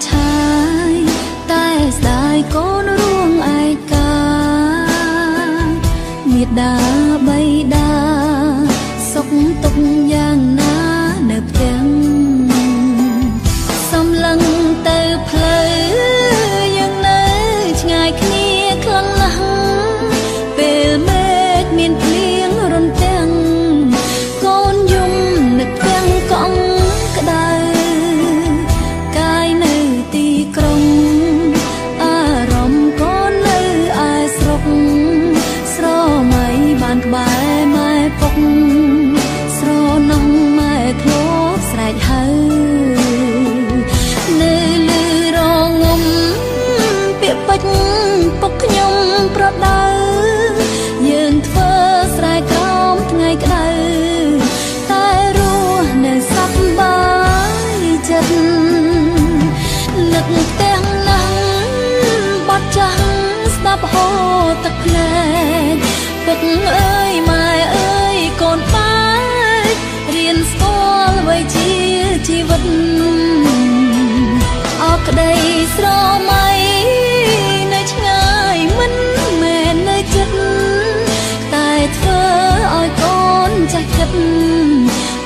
ឆាយតែស្ដាយ កូនរួងឯកាមេដាបៃតាសុខទុក្ខយ៉ាងណានៅផ្ទះសំឡឹងទៅផ្លូវយើងនៅឆ្ងាយគ្នាខ្លាំងណាស់ពេលមេឃមានភ្លៀងរន្ទាំងកូនយំនឹកទាំងកង់ក្តៅកាយនៅទីក្រុងអារម្មណ៍កូននៅឯស្រុកស្រមៃបានក្បែរម៉ែពុកស្រណោះម៉ែធ្លាប់ស្រែកហៅនៅលើរងំពាក្យពេចន៍ពុកខ្ញុំប្រដៅយើងធ្វើស្រែក្រោមថ្ងៃក្តៅតែរស់នៅសប្បាយចិត្តនឹកទាំងណាស់បាត់ចាស់ស្ដាប់ហូរទឹកភ្នែកពុកអើយម៉ែអើយកូនបាយរៀនស្គាល់អ្វីជាជីវិតអរក្តីស្រមៃនៅឆ្ងាយមិនមែននៅជិតតែធ្វើឲ្យកូនចេះគិត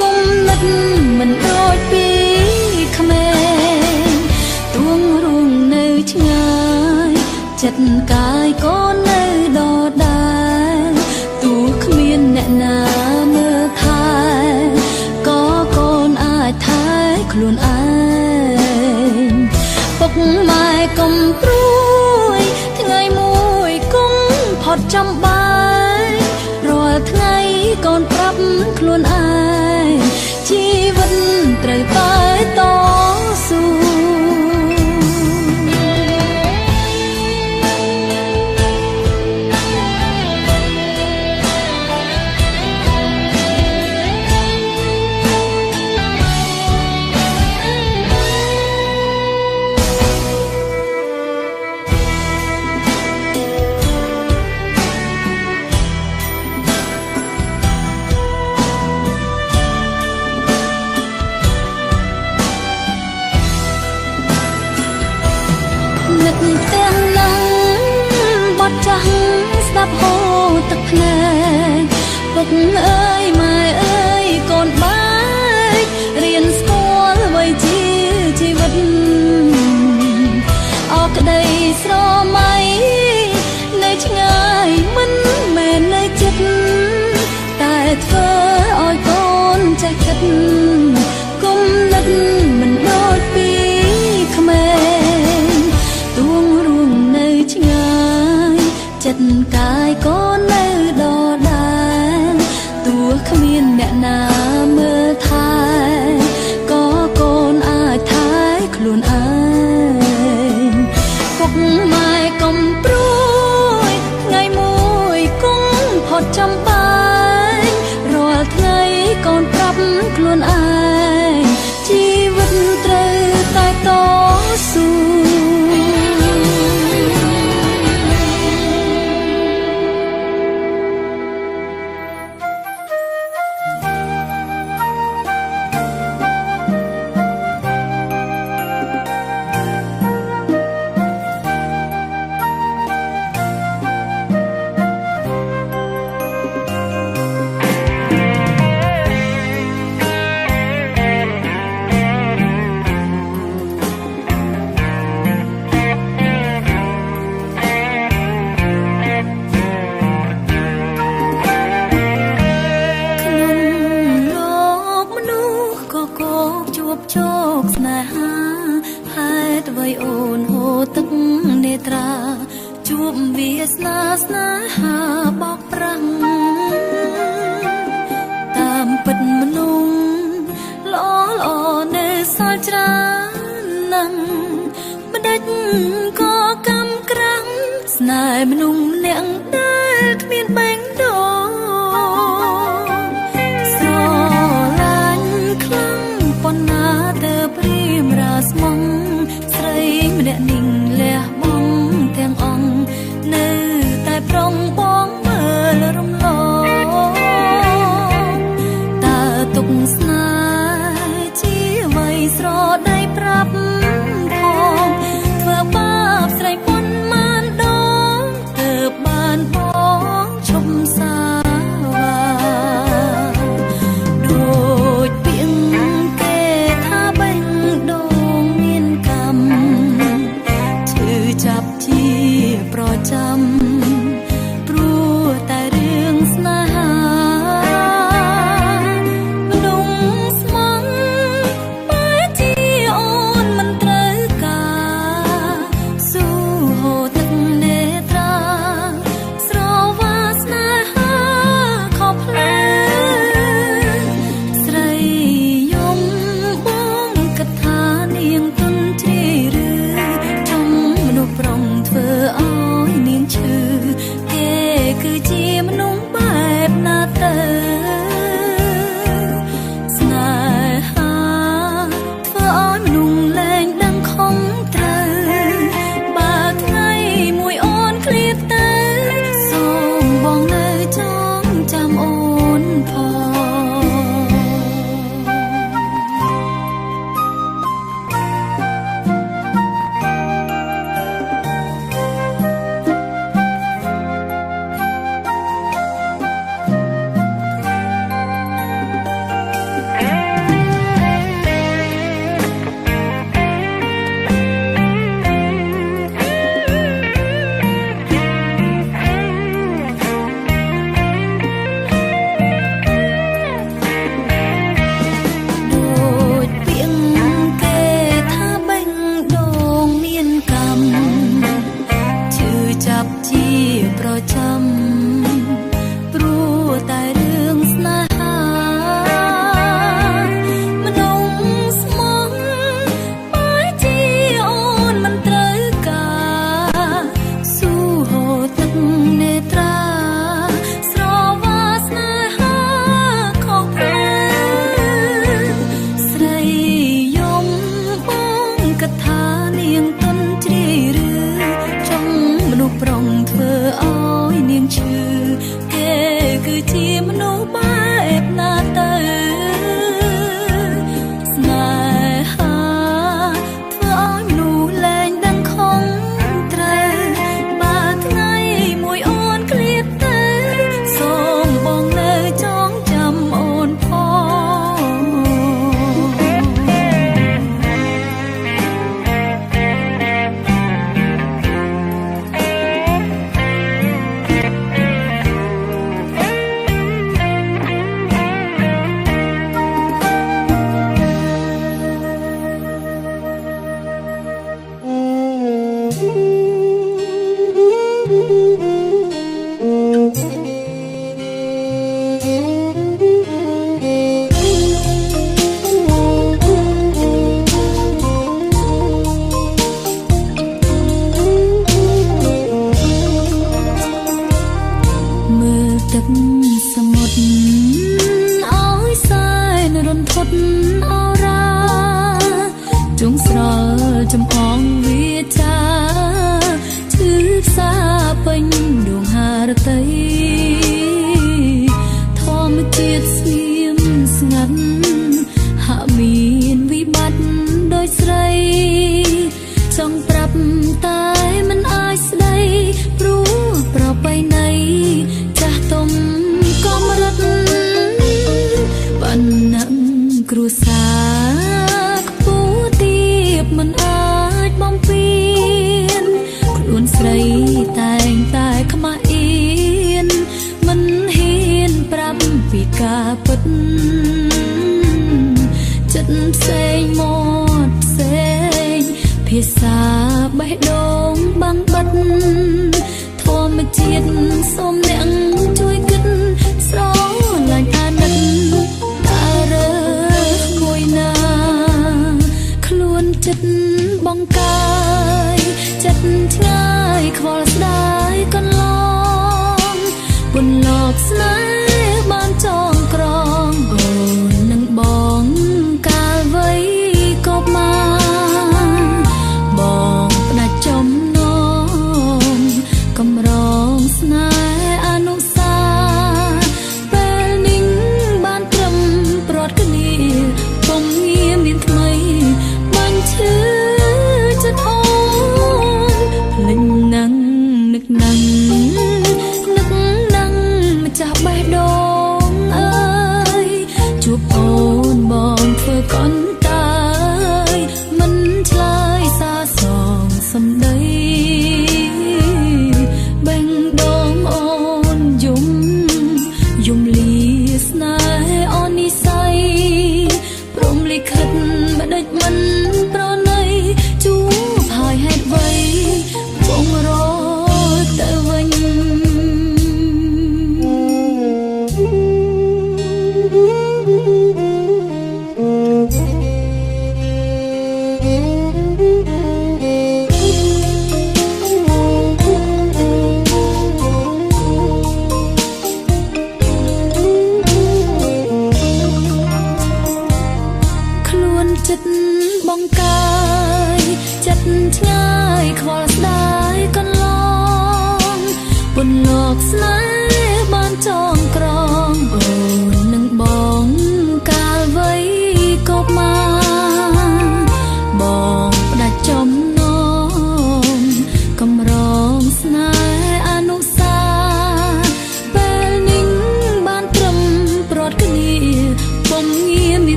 គុំនិតមិនដូចពីក្មេងទួងរួងនៅឆ្ងាយចិត្តកាយកូននៅដដែលទោះគ្មានអ្នកណាមើលថែក៏កូនអាចថែខ្លួនឯងពុកម៉ែកុំព្រួយថ្ងៃមួយគង់ផុតចំបាយរាល់ថ្ងៃកូនប្រាប់ខ្លួនឯងជីវិតត្រូវតែតស៊ូនឹកទាំងណាស់បាត់ចាស់ស្ដាប់ហូរទឹកភ្នែកពុកអើយម៉ែអើយកូនបាយរៀនស្គាល់អ្វីជាជីវិតអរក្តីស្រមៃនៅឆ្ងាយមិនមែននៅជិតតែធ្វើឲ្យកូនចេះគិតគុំនិតមិនដូចពីក្មេងទួងរួងនៅឆ្ងាយចិត្តកាយកូននៅដដែលទោះគ្មានអ្នកណាមើលថែក៏កូនអាចថែខ្លួនឯងពុកម៉ែកុំព្រួយថ្ងៃមួយគង់ផុតចំបាយរាល់ថ្ងៃកូនប្រាប់ខ្លួនឯងជីវិតត្រូវតែតស៊ូជោគស្នេហាហេតុអ្វីអូនហូរទឹកនេត្រាជួបវាសនាស្នេហាបោកប្រាំងតាមពិតមនុស្សល្អល្អនៅសល់ច្រើនណាស់ម្ដេចក៏កម្មក្រាំងស្នេហ៍មនុស្សម្នាក់ដែលគ្មានបែងដូងស្រឡាញ់ខ្លាំងប៉ុណ្ណាទៅព្រាមរាស្មងស្រីម្នាក់นิ่งលះបង់ទាំងអង្គនៅតែប្រុងបងមើលរំលងតើទុកស្នេហ៍ជាអ្វីស្រដីប្រាប់ធ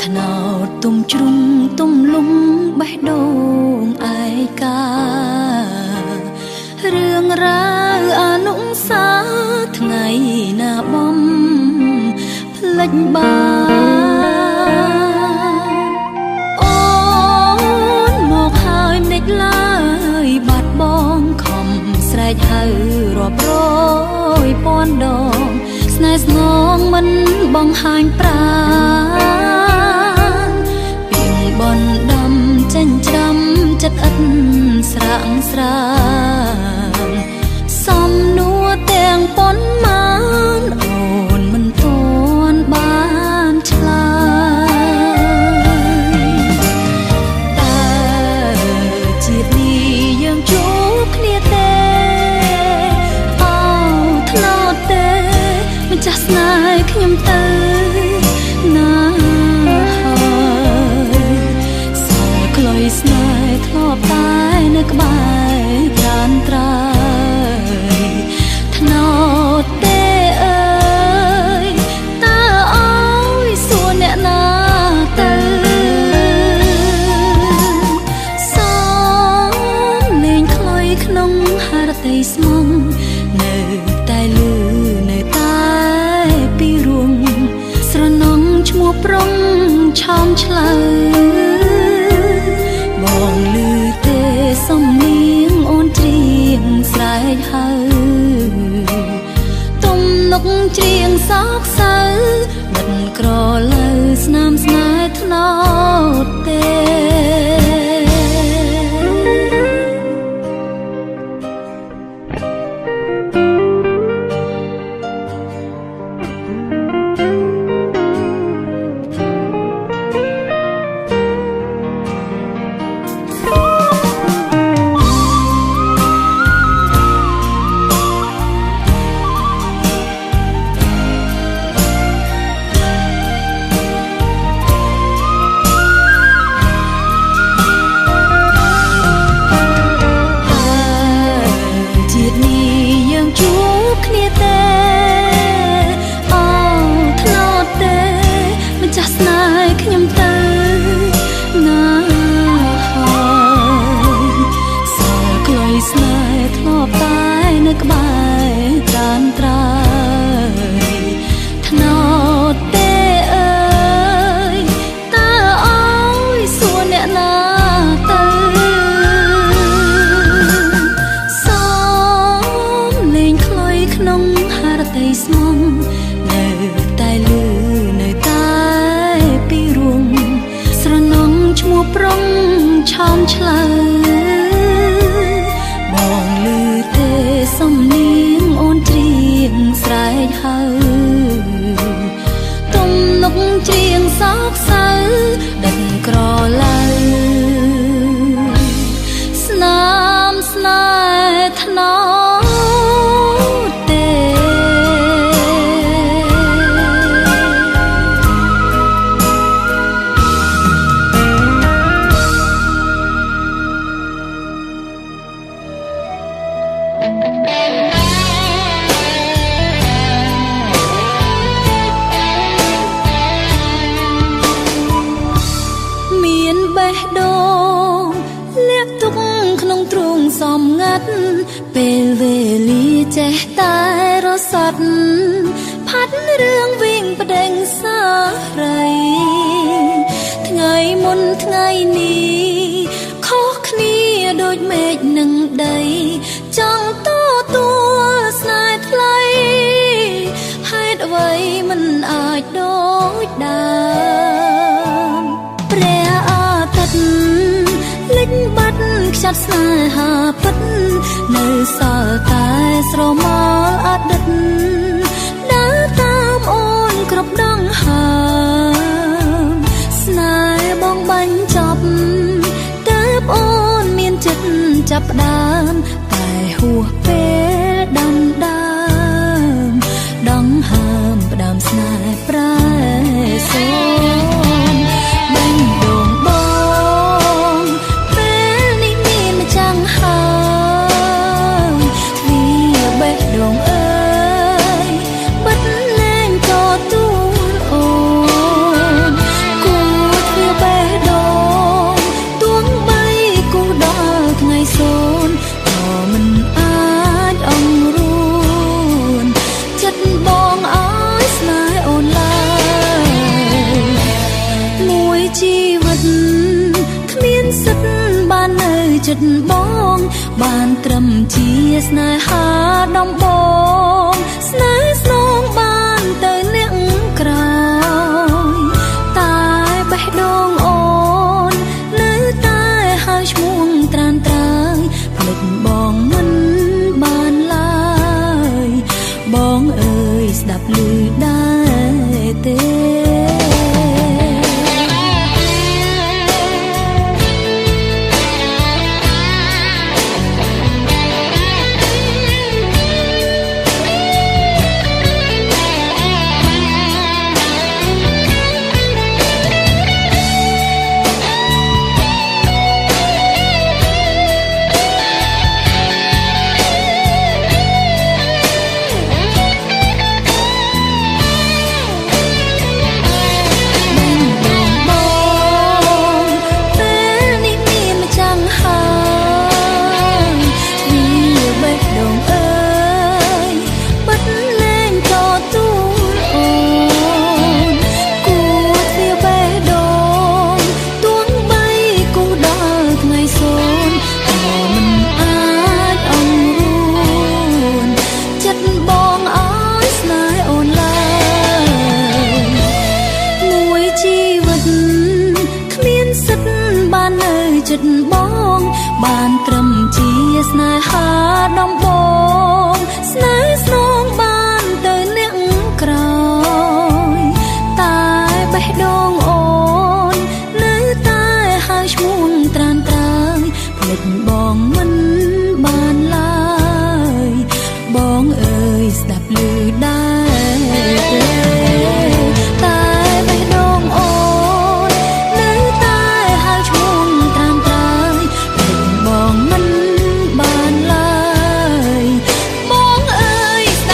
Thà nào tung chung tung lung bãi đồn ai ការឿងរ៉ាវអនុស្សាវរីយ៍ថ្ងៃណាបំភ្លេចបានអូនមកហើយម្ដេចឡើយបាត់បងខំស្រែកហៅរាប់រយពាន់ដងស្នេហ៍ស្នងមិនបង្ហាញប្រាណពីងបនដំចេញច្រាំចិត្តឥតស្រាក់ស្រានសំនួរទាំងប៉ុន្មានអូនមិនទាន់បានឆ្លើយតើជាតិនេះយើងជួបគ្នាទេអោថ្នោតទេម្ចាស់ស្នេហ៍ខ្ញុំទៅណាហើយសល់ក្លុយស្នេហ៍ធ្លាប់តែនៅក្បែរត្រានត្រើយថ្នោតទេអើយតើអើយសួរអ្នកណាទៅសំលេងខ្លុយក្នុងហារតីស្មុំនៅតែលឺនៅតែពីរួងស្រណងឈ្មោះប្រុងឆោមឆ្លើបងលឺទេសំនៀងអូនច្រៀងស្រែកហៅទំនុកច្រៀងសោកសៅបិទក្រឡៅស្នាមស្នេហ៍ថ្នោតទេក្បែរត្រានត្រើយថ្នោតទេអើយតើអើយសួរអ្នកណាទៅសំលេងខ្លុយក្នុងហារតីស្មុំនៅតែលឺនៅតែពីរួងស្រណងឈ្មោះប្រុងឆោមឆ្លើបងលឺទេសំនៀងអូនច្រៀងស្រែកហៅទំនុកច្រៀងសោកសៅដិតក្រឡៅស្នាមស្នេហ៍ថ្នោតទេមានបេះដូងលាក់ទុកក្នុងទ្រូងសំងាត់ពេលវេលាចេះតែរសាត់ផាត់រឿងវិញប្តេងសារីថ្ងៃមុនថ្ងៃនេះខុសគ្នាដូចមេឃនឹងដីចង់ទទួលស្នេហ៍ថ្លៃហេតុអ្វីមិនអាចដូចដើមព្រះអាទិត្យលិចបាត់ខ្ចាត់ស្នេហាពិតនៅសល់តែស្រមោលអតីតដើរតាមអូនគ្រប់ដងហើមស្នេហ៍បងបាញ់ចប់ទើបអូនមានចិត្តចាប់ផ្ដើមតែហួសពេលដាំដើមដងហើមផ្ដើមស្នេហ៍ប្រែសូនបាញ់ដងបងពេលនេះមានម្ចាំងហើយទ្វារបេះដូងអើយបិទលែងទទួលអូនគូទ្វារបេះដូងទួងបីគូដល់ ចិត្តបងបានត្រឹមជាស្នេហាដំបងស្នេហ៍ស្នងបានទៅអ្នកក្រោយតែបេះដូងអូននៅតែហើយឈ្មោះត្រានត្រើយភ្លេចបងមិនបានឡើយបងអើយស្ដាប់ឮដែរទេចិត្តបងបានត្រឹមជាស្នេហាដំបងស្នេហ៍ស្នងបានទៅអ្នកក្រោយតែបេះដូងអូននៅតែហើយឈ្មោះត្រានត្រើយភ្លេចបងមិនបានឡើយបងអើយស្ដាប់ឮដែរទេតែបេះដូងអូននៅតែហើយឈ្មោះបងមិនបានឡើយបងអើយស្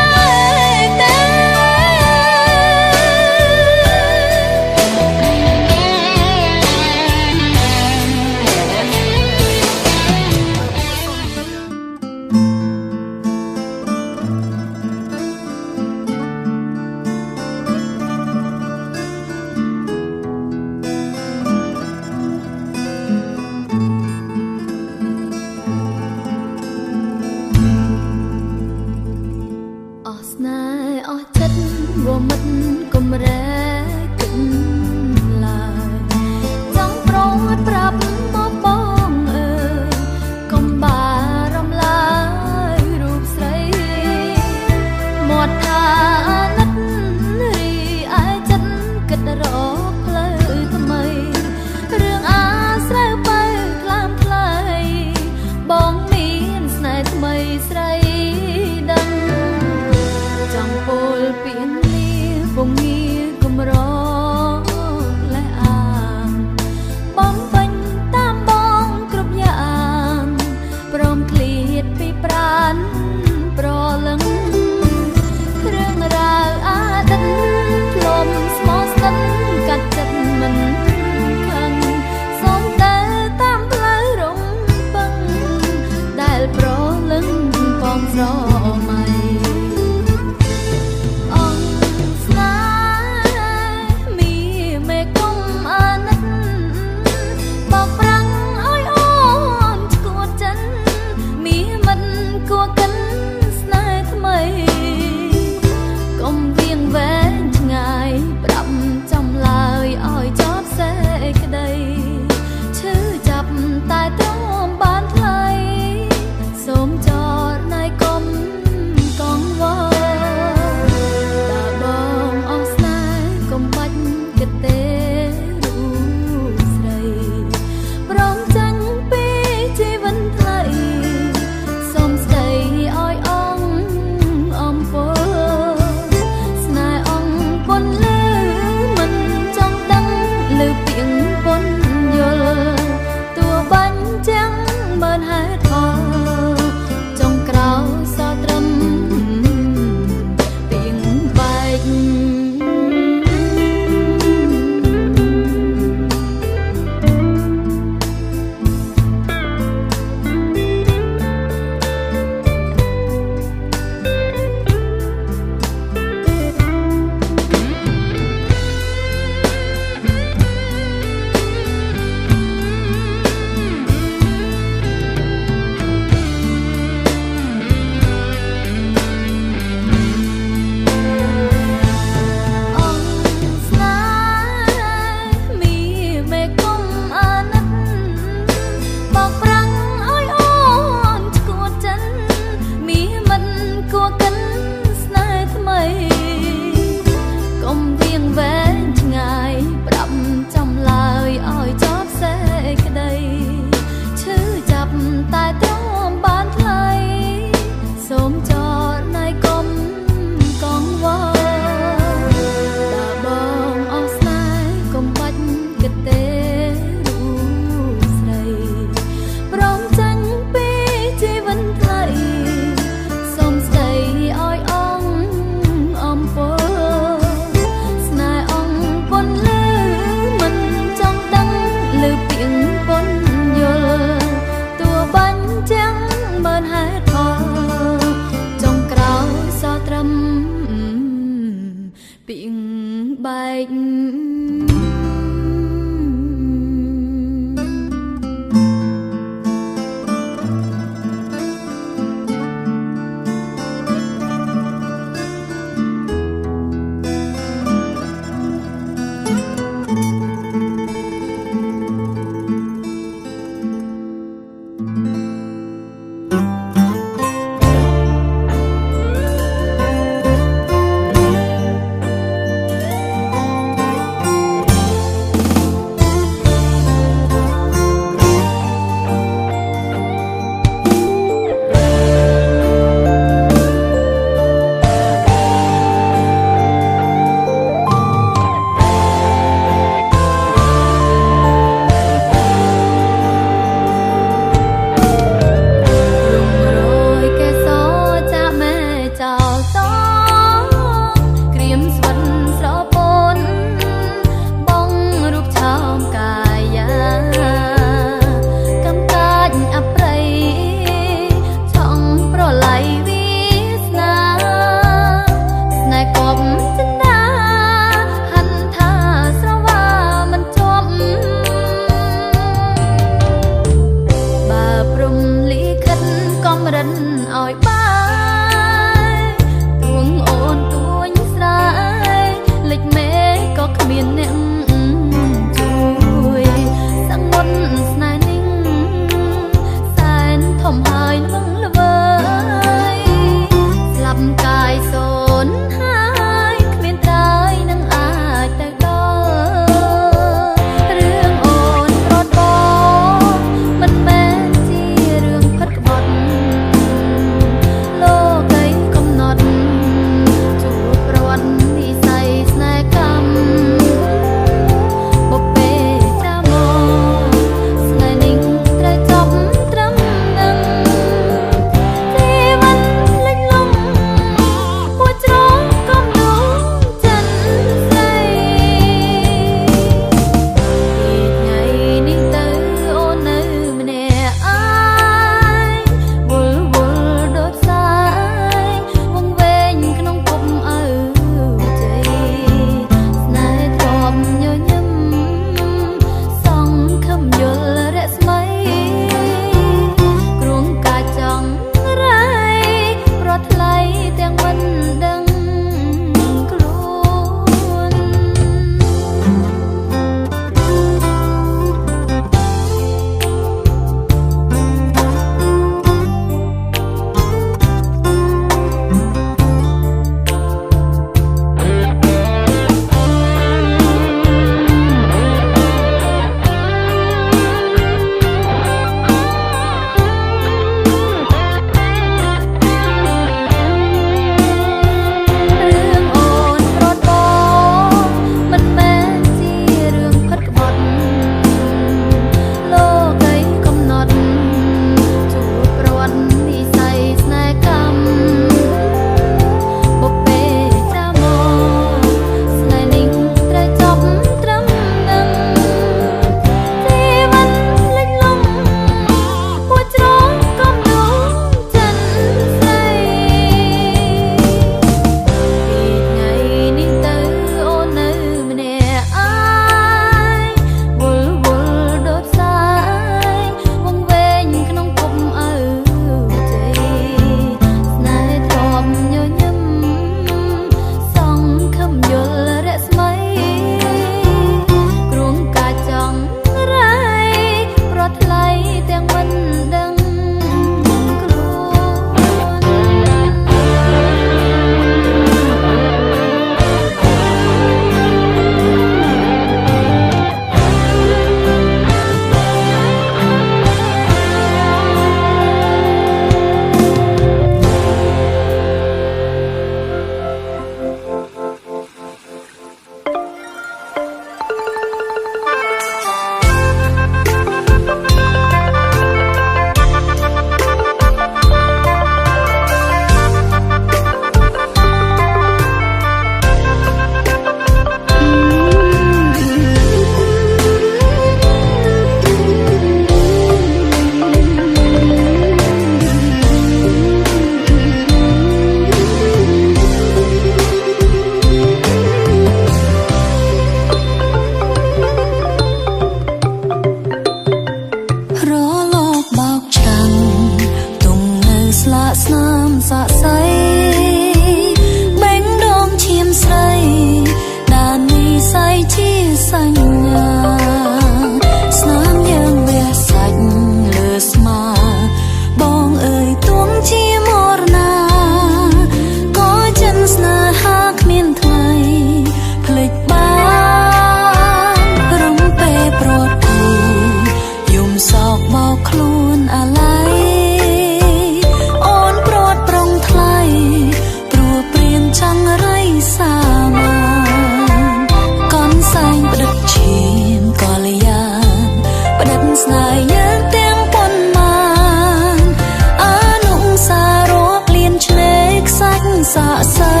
ស័ក្តិសិទ្ធិ